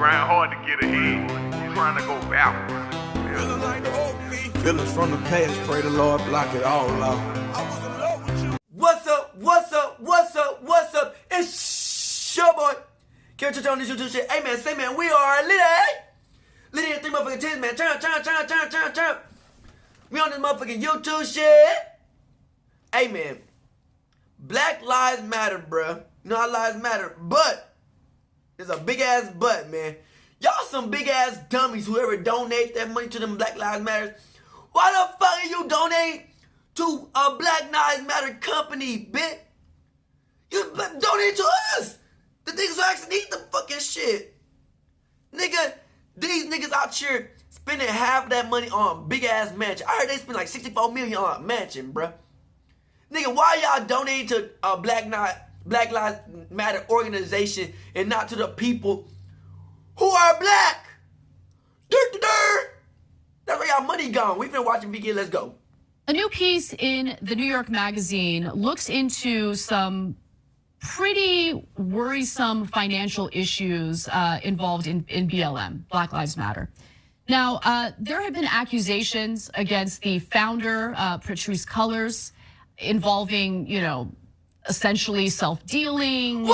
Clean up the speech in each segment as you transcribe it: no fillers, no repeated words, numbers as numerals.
grind hard to get ahead. You trying to go backwards. Feeling like the old me. Feelings from the past, pray the Lord block it all out. I was in love with you. What's up, what's up, what's up, what's up? It's your boy, KevinTooturnt on this YouTube shit. Hey man, say man, we are lit, lit in 3 motherfucking tens, man. Turn. We on this motherfucking YouTube shit. Hey man, Black Lives Matter, bruh. You know how lives matter, but there's a big ass but, man. Y'all some big ass dummies, whoever donate that money to them Black Lives Matter. Why the fuck are you donate to a Black Lives Matter company, bitch? You donate to us. The niggas who actually need the fucking shit. Nigga, these niggas out here spending half of that money on big ass mansion. I heard they spend like 64 million on a mansion, bruh. Nigga, why y'all donating to a Black Lives Matter organization and not to the people who are black? That's where y'all money gone. We've been watching VG. Let's go. A new piece in the New York Magazine looks into some pretty worrisome financial issues involved in BLM, Black Lives Matter. Now, there have been accusations against the founder, Patrisse Cullors, involving, essentially self-dealing,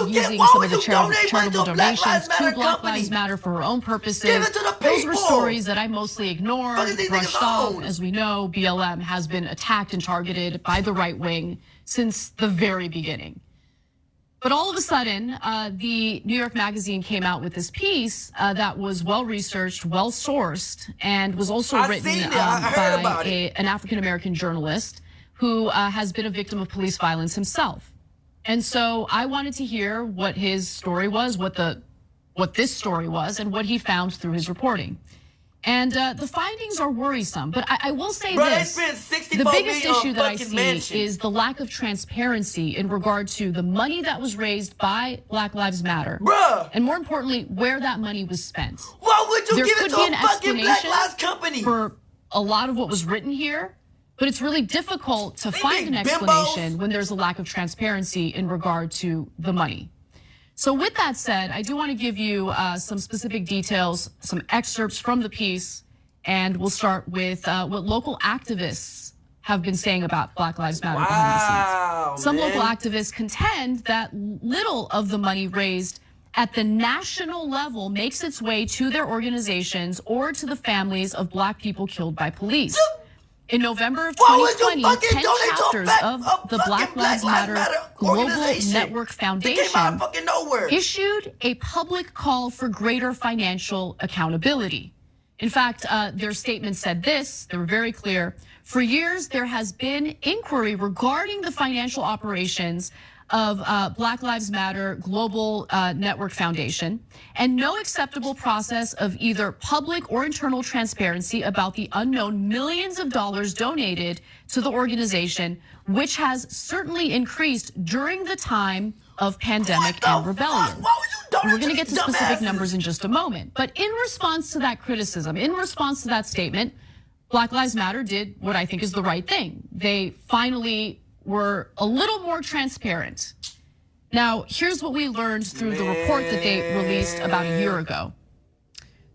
using some of the charitable donations to Black Lives Matter for her own purposes. Those were stories that I mostly ignored, brushed off. As we know, BLM has been attacked and targeted by the right wing since the very beginning. But all of a sudden, the New York Magazine came out with this piece that was well-researched, well-sourced, and was also written by an African-American journalist who has been a victim of police violence himself. And so I wanted to hear what his story was, what this story was, and what he found through his reporting. And the findings are worrisome, but I will say this. The biggest issue that I see is the lack of transparency in regard to the money that was raised by Black Lives Matter. And more importantly, where that money was spent. Why would you give it to a fucking Black explanation Lives company? For a lot of what was written here, but it's really difficult to find an explanation when there's a lack of transparency in regard to the money. So with that said, I do want to give you some specific details, some excerpts from the piece, and we'll start with what local activists have been saying about Black Lives Matter behind the scenes. Some local activists contend that little of the money raised at the national level makes its way to their organizations or to the families of Black people killed by police. In November of 2020, 10 chapters of the Black Lives Matter Global Network Foundation issued a public call for greater financial accountability. In fact, their statement said this, they were very clear. For years, there has been inquiry regarding the financial operations of Black Lives Matter Global Network Foundation, and no acceptable process of either public or internal transparency about the unknown millions of dollars donated to the organization, which has certainly increased during the time of pandemic and rebellion. We're going to get to specific numbers in just a moment. But in response to that criticism, in response to that statement, Black Lives Matter did what I think is the right thing. They finally were a little more transparent. Now, here's what we learned through the report that they released about a year ago.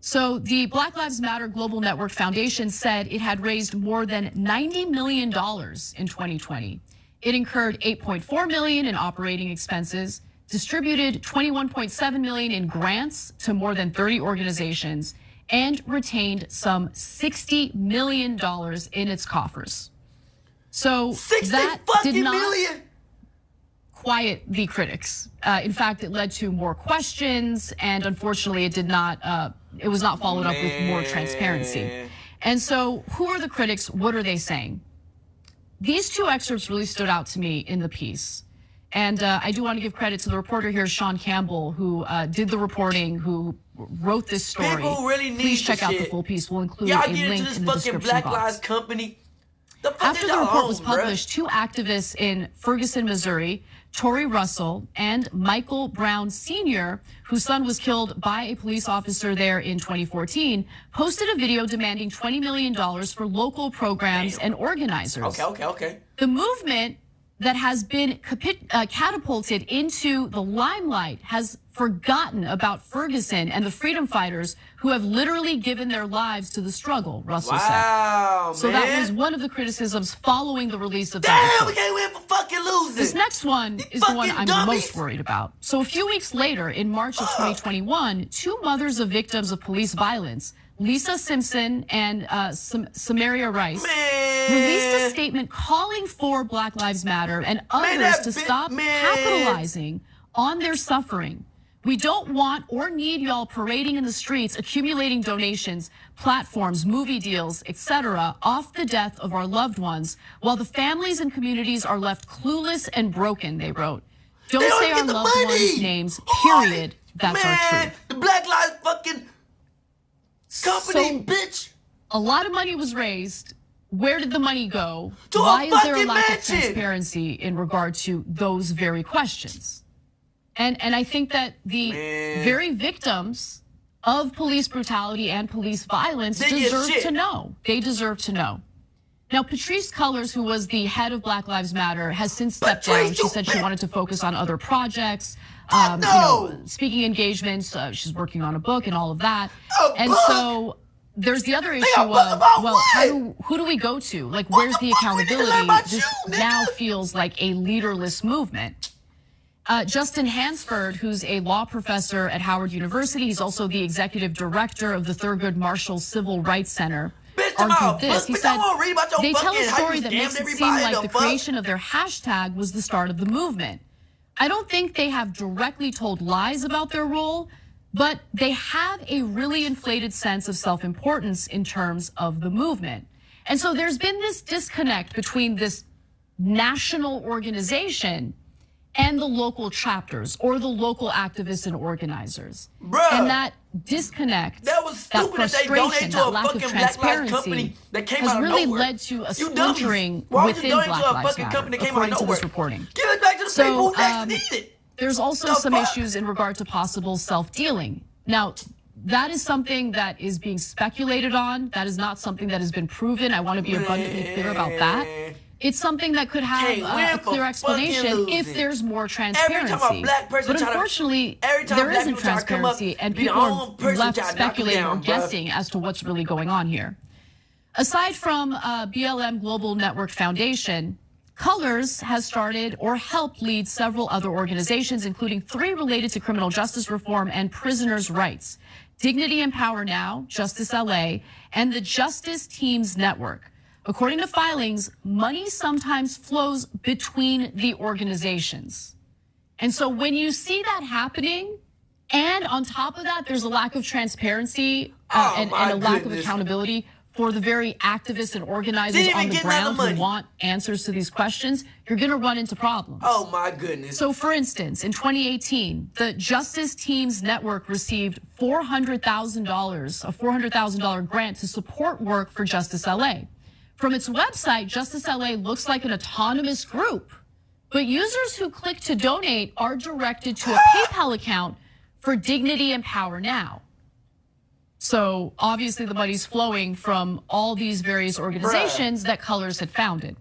So the Black Lives Matter Global Network Foundation said it had raised more than $90 million in 2020. It incurred $8.4 million in operating expenses, distributed $21.7 million in grants to more than 30 organizations, and retained some $60 million in its coffers. So that did not quiet the critics. In fact, it led to more questions, and unfortunately, it was not followed up with more transparency. And so, who are the critics? What are they saying? These two excerpts really stood out to me in the piece. And I do want to give credit to the reporter here, Sean Campbell, who did the reporting, who wrote this story. People really need Please check out the full piece. We'll include a link in the description box. After the report was published, two activists in Ferguson, Missouri, Tori Russell and Michael Brown Sr., whose son was killed by a police officer there in 2014, posted a video demanding $20 million for local programs and organizers. Okay. The movement that has been catapulted into the limelight has forgotten about Ferguson and the freedom fighters who have literally given their lives to the struggle, Russell Wow, said. So man. that was one of the criticisms following the release of Damn, that we report. can't win for fucking losing. This next one is the one fucking I'm dummies. most worried about. So a few weeks later, in March of 2021, two mothers of victims of police violence, Lisa Simpson and Samaria Rice, released a statement calling for Black Lives Matter and others to stop capitalizing on their suffering. We don't want or need y'all parading in the streets, accumulating donations, platforms, movie deals, etc., off the death of our loved ones, while the families and communities are left clueless and broken, they wrote. Don't say our loved ones' names, period. That's our truth. The Black Lives fucking company, bitch. A lot of money was raised. Where did the money go? To a Why is there a fucking lack mansion. of transparency in regard to those very questions? And I think that the very victims of police brutality and police violence deserve to know. They deserve to know. Now, Patrisse Cullors, who was the head of Black Lives Matter, has since stepped down. She said she wanted to focus on other projects, speaking engagements. She's working on a book and all of that. And so there's the other issue of, well, who do we go to? Like, where's the accountability? This now feels like a leaderless movement. Justin Hansford, who's a law professor at Howard University, he's also the executive director of the Thurgood Marshall Civil Rights Center, argued this. He said, they tell a story that makes it seem like the creation of their hashtag was the start of the movement. I don't think they have directly told lies about their role, but they have a really inflated sense of self-importance in terms of the movement. And so there's been this disconnect between this national organization and the local chapters or the local activists and organizers. Bruh, and that disconnect, that frustration, that lack of transparency has really led to a splintering within Black Lives Matter, according to this reporting. Give it back to the people who actually need it. There's also some issues in regard to possible self-dealing. Now, that is something that is being speculated on. That is not something that has been proven. I want to be abundantly clear about that. It's something that could have a clear explanation if there's more transparency. But unfortunately, there isn't transparency, and people are left speculating or guessing as to what's really going on here. Aside from BLM Global Network Foundation, Cullors has started or helped lead several other organizations, including 3 related to criminal justice reform and prisoners' rights: Dignity and Power Now, Justice LA, and the Justice Teams Network. According to filings, money sometimes flows between the organizations. And so when you see that happening, and on top of that, there's a lack of transparency and a lack of accountability for the very activists and organizers on the ground who want answers to these questions, you're going to run into problems. Oh, my goodness. So, for instance, in 2018, the Justice Teams Network received $400,000, a $400,000 grant to support work for Justice LA. From its website, Justice LA looks like an autonomous group, but users who click to donate are directed to a PayPal account for Dignity and Power Now. So obviously the money's flowing from all these various organizations that Cullors had founded.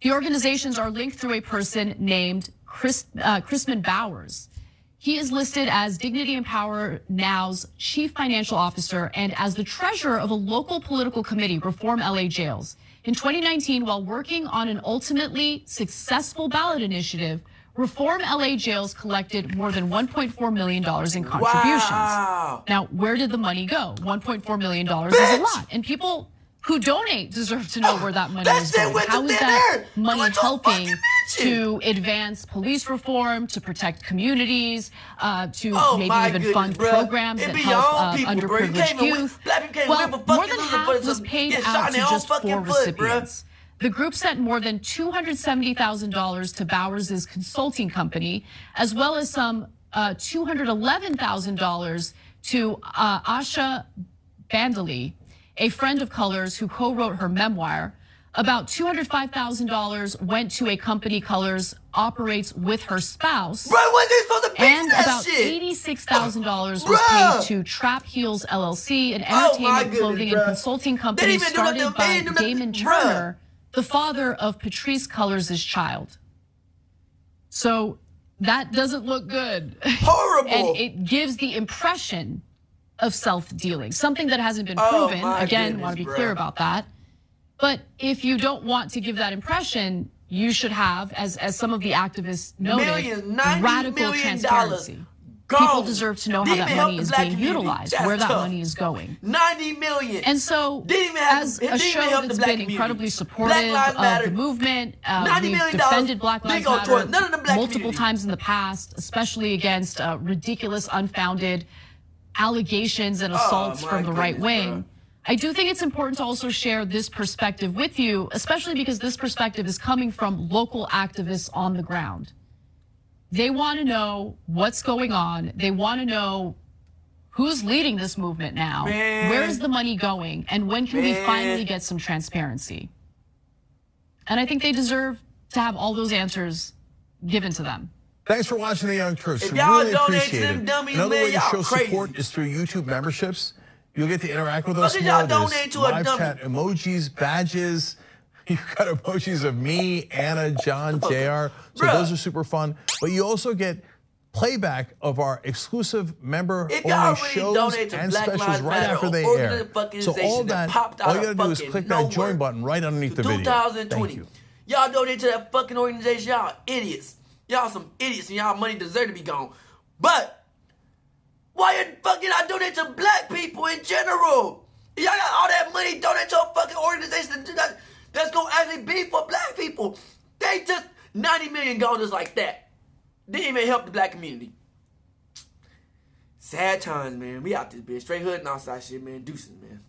The organizations are linked through a person named Chrisman Bowers. He is listed as Dignity and Power Now's chief financial officer and as the treasurer of a local political committee, Reform LA Jails. In 2019, while working on an ultimately successful ballot initiative, Reform LA Jails collected more than $1.4 million in contributions. Wow. Now, where did the money go? $1.4 million is a lot. And people who donate deserve to know where that money is going. How is that money helping to advance police reform, to protect communities, to maybe even fund programs that help underprivileged youth? Well, more than half was paid out to just 4 recipients. The group sent more than $270,000 to Bowers' consulting company, as well as some $211,000 to Asha Bandali, a friend of Cullors who co-wrote her memoir. About $205,000 went to a company Cullors operates with her spouse. And about $86,000 was paid to Trap Heels LLC, an entertainment, clothing, and consulting company started by Damon Turner, the father of Patrisse Cullors' child. So that doesn't look good. Horrible. And it gives the impression of self-dealing, something that hasn't been proven. Again, want to be clear about that. But if you don't want to give that impression, you should have, as some of the activists noted, radical transparency. People deserve to know how that money is being utilized, where that money is going. 90 million. And so, as a show that's been incredibly supportive of the movement, we've defended Black Lives Matter multiple times in the past, especially against ridiculous, unfounded allegations and assaults from the right wing. I do think it's important to also share this perspective with you, especially because this perspective is coming from local activists on the ground. They want to know what's going on. They want to know who's leading this movement now. Where is the money going? And when can we finally get some transparency? And I think they deserve to have all those answers given to them. Thanks for watching The Young Turks. If y'all really donate appreciate to them it. dummies, Another way to y'all show crazy. support is through YouTube memberships. You'll get to interact with us Look at more. y'all donate to a live dummy. chat, emojis, badges. You've got emojis of me, Anna, John, JR. So those are super fun. But you also get playback of our exclusive member-only shows and specials right after they air. So all that, all you gotta do is click that join button right underneath the video. 2020. Thank you. Y'all donate to that fucking organization. Y'all idiots. Y'all some idiots and y'all money deserve to be gone. But why you fucking not donate to black people in general? Y'all got all that money, donate to a fucking organization that's gonna actually be for black people. They just 90 million gone just like that. Didn't even help the black community. Sad times, man. We out this bitch. Straight hood and outside shit, man. Deuces, man.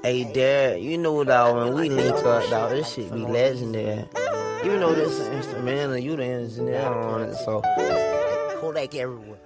Hey, Dad, you know, dog, when we link up, dog, this shit be legendary. You know this instrumental, you the engineer on it, so Kodak everywhere.